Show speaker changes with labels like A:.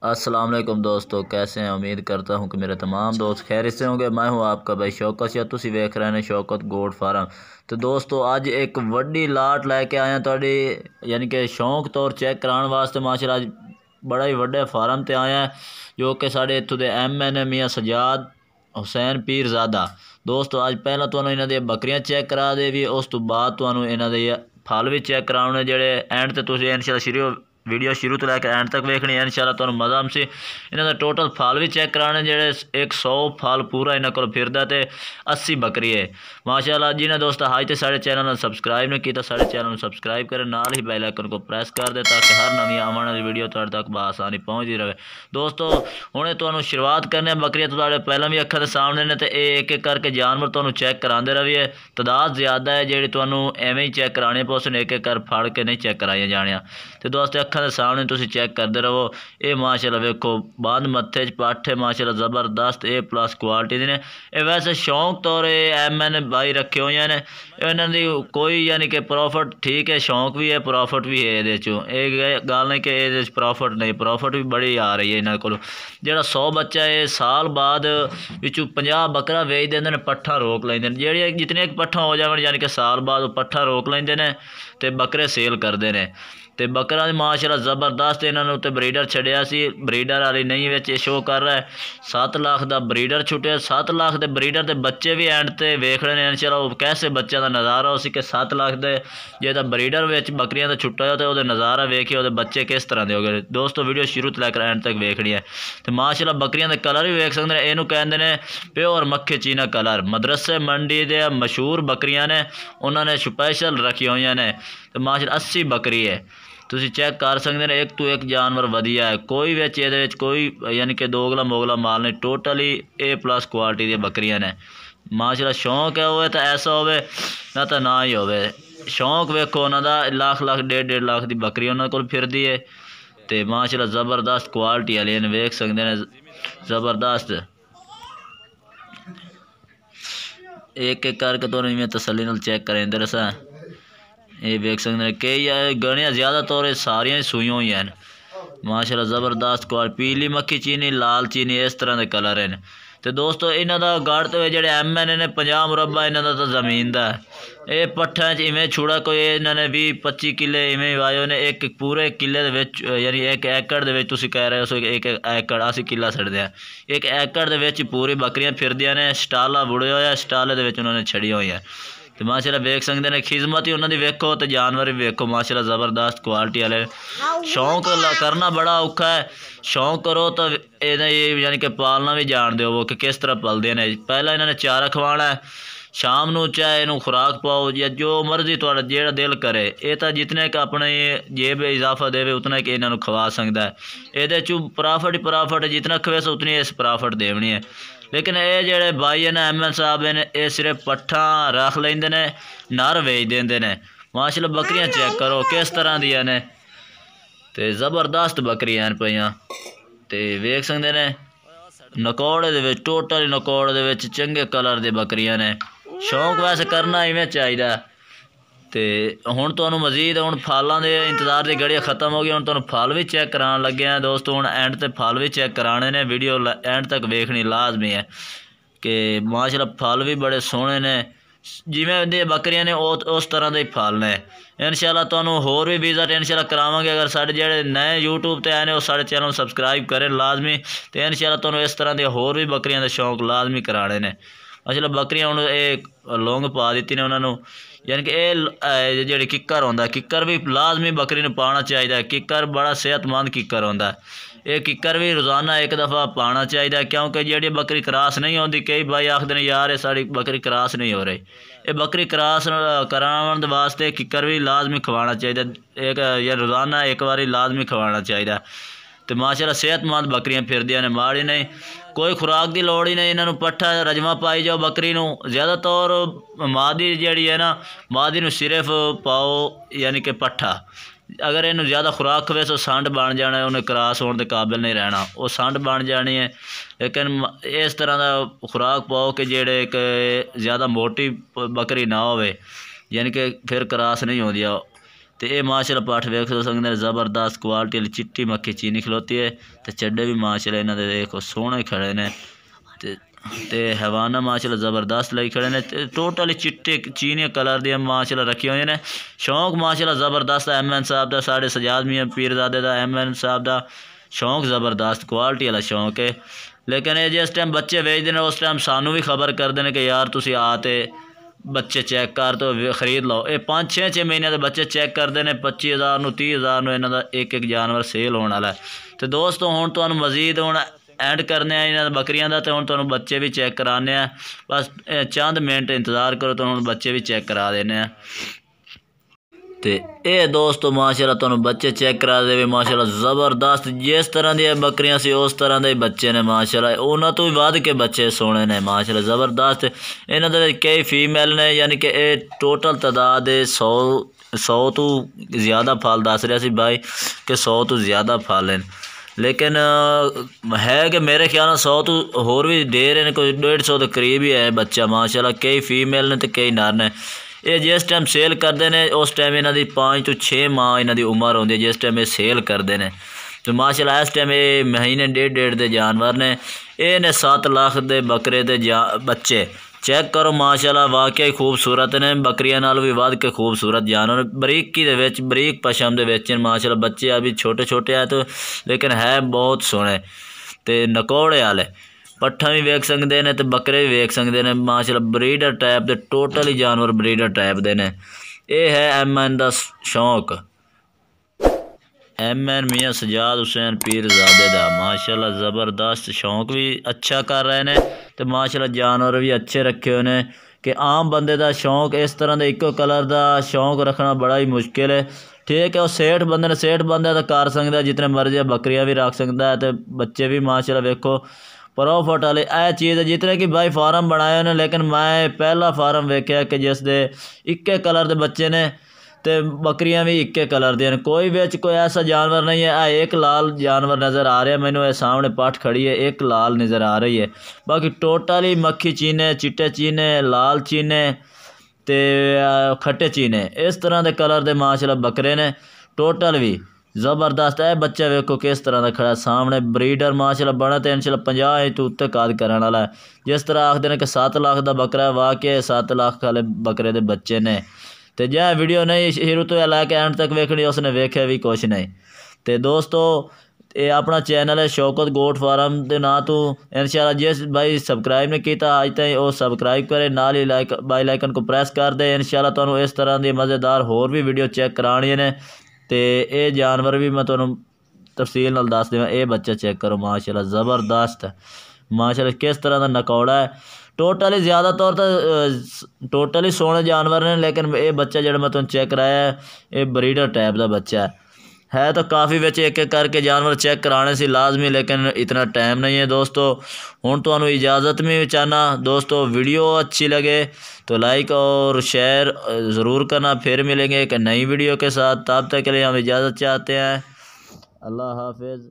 A: अस्सलाम वालेकुम दोस्तों, कैसे हैं? उम्मीद करता हूं कि मेरे तमाम दोस्त खैरियत से होंगे। मैं हूं आपका भाई शौकत या तुसी वेख रहे हैं शौकत गोट फार्म। तो दोस्तों अज एक वड्डी लाट लैके आया तुहाडी यानी कि शौक तौर चेक कराने वास्ते। माशाअल्लाह अज बड़ा ही वड्डे फार्म ते आया है जो कि साढ़े इत्थों दे MN मियाँ सजाद हुसैन पीरजादा। दोस्तों अज पहला तुहानूं इन्हां दी बकरियां चेक करा देवी, उस तो बाद तुहानूं इन्हां दे फल भी चेक कराने जेडे एंड ते तुसीं इंशाअल्लाह वीडियो शुरू तो लैके एंड तक वेखनी है। इंशाअल्लाह तुहानूं मज़ा आमसी। इन्हां दा टोटल फल भी चेक कराने जेडे 100 फल पूरा इन्हां कोल फिरदा ते 80 बकरी है माशाअल्लाह। जिन्हें दोस्त अज तो साढ़े चैनल सबसक्राइब नहीं किया, साढ़े चैनल सबसक्राइब करें, नाल ही बेल आइकन को प्रेस कर दे ताकि हर नवी आने वाली वीडियो तुहाडे तक बआसानी पहुँचती रहे। दोस्तों हुणे तुहानूं शुरुआत करने बकरियां तुहाडे पहलां भी अखां दे सामने ने, तो एक एक करके जानवर तुहानूं चेक करांदे रहिए। तादाद ज़्यादा है जिहड़ी तुहानूं एवें ही चेक कराने पोसन, एक एक कर फड़ के नहीं चेक कराइया जानियां। तो दोस्तों अखां दे सामने तुसीं चेक करते रहो। ये माशाअल्लाह वेखो बंद मत्थे च पट्ठ है माशाअल्लाह ज़बरदस्त A+ क्वालिटी ने। ये वैसे शौक तौर MN भाई रखे हुए हैं। इन्हां दी कोई यानी कि प्रॉफिट ठीक है, शौक भी है प्रॉफिट भी है। ये गल नहीं कि ये प्रॉफिट नहीं, प्रॉफिट भी बड़ी आ रही है इन्हां कोल। जिहड़ा 100 बच्चा है साल बाद विचों 50 बकरा वेच देंदे ने, पट्ठा रोक लेंदे ने। जिहड़ियां जितने पट्ठा हो जावन यानी कि साल बाद पट्ठा रोक लेंदे ने ते बकरे सेल करते हैं। तो बकरा माशाअल्लाह ज़बरदस्त इन्होंने उत्ते ब्रीडर छड़िया सी, ब्रीडर वाली नहीं विच शो कर रहा है। 7 लाख का ब्रीडर छुटिया, 7 लाख के ब्रीडर के बच्चे भी एंड ते वेख रहे हैं इंशाअल्लाह। वो कैसे बच्चों का नज़ारा उसी कि 7 लाख के जो ब्रीडर विच बकरियां का छुट्टा हो तो वो नज़ारा वेखिए, वो बच्चे किस तरह के हो गए। दोस्तों वीडियो शुरू तो लैकर एंड तक वेखनी है। तो माशाअल्लाह बकरियां के कलर भी वेख सकते हैं। इनू कहते हैं प्योर मक्खी चीना कलर। मदरसे मंडी के मशहूर बकरियां ने, उन्होंने स्पैशल रखी हुई ने। तो माशाअल्लाह 80 बकरी है, तुसीं चेक कर सकते हैं। एक तो एक जानवर वधिया है, कोई विच इहदे विच कोई यानी कि दोगला मोगला माल नहीं, टोटली A+ क्वालिटी दी बकरियां ने माशाअल्लाह। शौक है होवे तो ऐसा होवे ना तो ना ही होवे। शौक वेखो उन्हां दा, लाख लाख 1.5 लाख की बकरी उन्हां कोल फिरदी है। तो माशाअल्लाह ज़बरदस्त क्वालिटी वाली ने, वेख सकते हैं ज़बरदस्त। एक एक करके तुहानूं इवें तसल्ली नाल चेक करेंदे रसा। ये वेख सकते हैं कई गणिया ज़्यादातर सारियां सूई हुई हैं माशाअल्लाह। ज़बरदस्त क्वालिटी, पीली मक्खी चीनी, लाल चीनी, इस तरह के कलर हैं। तो दोस्तों इन्हों का गढ़ तो जोड़े MN ने 50 मुरबा इन्हों का ज़मीन का है। ये पट्ठा इवें छुड़ा कोई इन्होंने 20-25 किले इवें वाए ने। एक पूरे किले यानी 1 एकड़ के कह रहे हो 1 एकड़ 80 किला छड़दे हैं। 1 एकड़ के पूरी बकरियां फिरदियां ने। स्टाला बुड़े हुए, स्टाले उन्होंने छड़ी हुई है। तो माशाअल्लाह वेख सकते हैं खिदमत ही उन्होंने वेखो तो जानवर भी वेखो माशाअल्लाह ज़बरदस्त क्वालिटी वाले। शौक करना बड़ा औखा है, शौक करो तो यानी कि पालना भी जान दो कि किस तरह पलते हैं। पहला इन्होंने चारा खवाना है, शाम को चाहे इनू खुराक पाओ या जो मर्जी थोड़ा जेड़ा दिल करे। ये तो जितने का अपने जेब इजाफा देवे उतना कि इन्हों खवा सकता है। ये प्रॉफिट ही प्रॉफिट है, जितना खवे सो उतनी इस प्रॉफिट देनी है। लेकिन ये जोड़े भाई है ना MN साहब ने, ये सिर्फ पट्ठा रख लेंदे ने, नर वेच देंदे ने माशाअल्लाह। बकरियां चेक करो किस तरह दियां ने, तो ज़बरदस्त बकरियां पईयां। तो वेख सकते हैं नकौड़े दे विच, टोटल नकौड़े दे विच चंगे कलर दे बकरियां ने। शौक वैसे करना इवें चाहिए। तो हुण तुहानूं मजीद हुण फलों के इंतज़ार की घड़ी खत्म हो गई, हुण तुहानूं फल भी चेक कराने लगे हैं दोस्तों। हुण एंड ते फल भी चेक कराने ने, वीडियो एंड तक वेखनी लाजमी है कि माशाअल्लाह फल भी बड़े सोहणे ने। जिवें दी बकरियां ने उस तरह के फल ने। इंशाअल्लाह तुहानूं होर भी विजिट इंशाअल्लाह करावांगे। अगर साडे जेहड़े नए YouTube ते आए ने वो साडे चैनल सबसक्राइब करें लाजमी। तो इंशाअल्लाह तुहानूं इस तरह के होर भी बकरियां दे शौक लाजमी कराने ने। माशाअल्लाह बकरियां हुण एक लौंग पा दी ने उन्होंने, यानी कि ये जो किक्कर होंदा, किक्कर भी लाजमी बकरी ने पाना चाहिए। किक्कर बड़ा सेहतमंद किक्कर होंदा। ये किक्कर भी रोज़ाना एक दफ़ा पाना चाहिए, क्योंकि जी बकरी क्रॉस नहीं होती। कई भाई आखते हैं यार ये साड़ी बकरी क्रॉस नहीं हो रही। ये बकरी क्रॉस कराने वास्ते किक्कर भी लाजमी खवाना चाहिए, एक या रोज़ाना एक बारी लाजमी खवाना चाहिए। तो माशाअल्लाह सेहतमंद बकरियां फिरदियां ने, माड़ी नहीं। कोई खुराक की लोड़ ही नहीं, इन्हों पट्ठा रजमा पाई जाओ बकरी नूं। ज़्यादातर मादी जी है ना, मादी नूं सिर्फ पाओ यानी कि पट्ठा। अगर इन्हूं ज़्यादा खुराक खवे तो संड बन जाना, उन्हें क्रॉस होने के काबिल नहीं रहना, वो संड बन जानी है। लेकिन इस तरह का खुराक पाओ कि जेड़े ज़्यादा मोटी बकरी ना हो, यानी कि फिर क्रॉस नहीं होती। तो ये माशाल्लाह पठ वेख सकते ज़बरदस्त क्वालिटी वाली चिट्टी मक्खी चीनी खलोती है। तो चड्डे भी माशाल्लाह इन्होंने देखो सोहने खड़े ने ते हैवाना माशाल्लाह ज़बरदस्त लगी खड़े ने। टोटली चिट्टे चीनी कलर दी माशाल्लाह रखी हुई ने। शौक माशाल्लाह ज़बरदस्त MN साहब का साढ़े सजाद मियाँ पीरजादे का MN साहब का शौक ज़बरदस्त क्वालिटी वाला शौक है। लेकिन ये जिस टाइम बच्चे वेचते हैं उस टाइम सानू भी खबर करते हैं कि यार तुसी आते बच्चे चेक कर तो खरीद लो। ये 5-6 महीने के बच्चे चेक करते हैं 25,000 ਨੂੰ 30,000 ਨੂੰ इन्हों का एक जानवर सेल होने वाला है। तो दोस्तों हुण तुहानू मजीद हुण एंड करने इन्होंने बकरियां का। तो हुण तुहानू बच्चे भी चेक कराने बस चंद मिनट इंतज़ार करो तो हुण बच्चे भी चेक करा देने। तो ये दोस्तों माशाल्लाह तुहानू बच्चे चेक करा दे माशाल्लाह ज़बरदस्त जिस तरह दी बकरियां सी उस तरह के बच्चे ने माशाल्लाह उन्होंने तो भी वध के बच्चे सोने ने माशाल्लाह ज़बरदस्त। इन्हों के कई फीमेल ने यानी कि टोटल तादाद 100 तो ज़्यादा फल दस रहा सी भाई कि 100 तो ज़्यादा फल हैं। लेकिन है कि मेरे ख्याल 100 तो होर भी दे रहे हैं कोई 150 के करीब ही है बच्चा माशाल्लाह। कई फीमेल ने तो कई नर ने। ये जिस टाइम सेल करते हैं उस टाइम इन्हों की 5 तो 6 माह इन्हों की उम्र होती है जिस टाइम ये सेल करते हैं। तो माशाल्लाह इस टाइम ये महीने 1.5 के जानवर ने। ये ने 7 लाख के बकरे के बच्चे चेक करो माशाल्लाह वाकई खूबसूरत ने। बकरियां नाल भी वध के खूबसूरत जानवर बरीकी दे विच बरीक पशम दे विच माशाल्लाह। बच्चे अभी छोटे छोटे हैं तो लेकिन है बहुत सोहने ते नकौड़े वाले। पट्ठा भी वेख सकते हैं तो बकरे भी वेख सकते हैं माशाल्लाह। ब्रीडर टाइप के टोटली जानवर ब्रीडर टाइप के ने। यह है MN का शौक MN मियाँ सजाद हुसैन पीरजादे का माशाल्लाह ज़बरदस्त शौक भी अच्छा कर रहे हैं। तो माशाल्लाह जानवर भी अच्छे रखे हुए हैं कि आम बंदे का शौक इस तरह के इको कलर का शौक रखना बड़ा ही मुश्किल है। ठीक है वो सेठ बंदे ने सेठ बंदे तो कर सकता है जितने मर्जी बकरियां भी रख सकता है। तो बच्चे भी माशाल्लाह वेखो प्रॉफिट वाले यह चीज़ है जितने कि भाई फार्म बनाए ने। लेकिन मैं पहला फार्म वेख्या कि जिस दे इक्के कलर के बच्चे ने तो बकरियां भी इक्के कलर दी हैं। कोई बिच कोई ऐसा जानवर नहीं है। एक लाल जानवर नज़र आ रहा है मैनू ये सामने पठ खड़ी है एक लाल नज़र आ रही है। बाकी टोटली मक्खी चीने चिट्टे चीने लाल चीने ते खट्टे चीने इस तरह के कलर के माशाल्लाह बकरे ने टोटल भी ज़बरदस्त है। बच्चा वेखो किस तरह का खड़ा सामने ब्रीडर माशाल्लाह बना तो इंशाल्लाह 50 तो उत्ते काद करने वाला है। जिस तरह आखते हैं कि 7 लाख का बकरा है वाकई 7 लाख वाले बकरे के बच्चे ने। तो जै वीडियो नहीं शुरू तो लैके एंड तक वेखनी उसने वेख्या भी कुछ नहीं। तो दोस्तों ये अपना चैनल है शौकत गोट फार्म के नाँ तो इंशाल्लाह जिस भाई सबसक्राइब नहीं किया अज तक वो सबसक्राइब करे नाल ही बेल आइकन को प्रेस कर दे। इंशाल्लाह तुहानू इस तरह की मज़ेदार होर भी वीडियो चेक करानी ने। तो ये जानवर भी मैं तुहानू तफसील नाल दस देवां। ये बच्चा चेक करो माशाल्लाह ज़बरदस्त है माशाल्लाह किस तरह का नकौड़ा है। टोटली ज़्यादा तौर पर टोटली सोने जानवर ने। लेकिन ये बच्चा जो मैं तुम चेक कराया है ये ब्रीडर टाइप का बच्चा है। तो काफ़ी बच्चे एक एक करके जानवर चेक कराने से लाजमी लेकिन इतना टाइम नहीं है दोस्तों। हुण तुहानू इजाज़त में चाहना दोस्तों वीडियो अच्छी लगे तो लाइक और शेयर ज़रूर करना। फिर मिलेंगे एक नई वीडियो के साथ तब तक के लिए हम इजाज़त चाहते हैं। अल्लाह हाफिज़।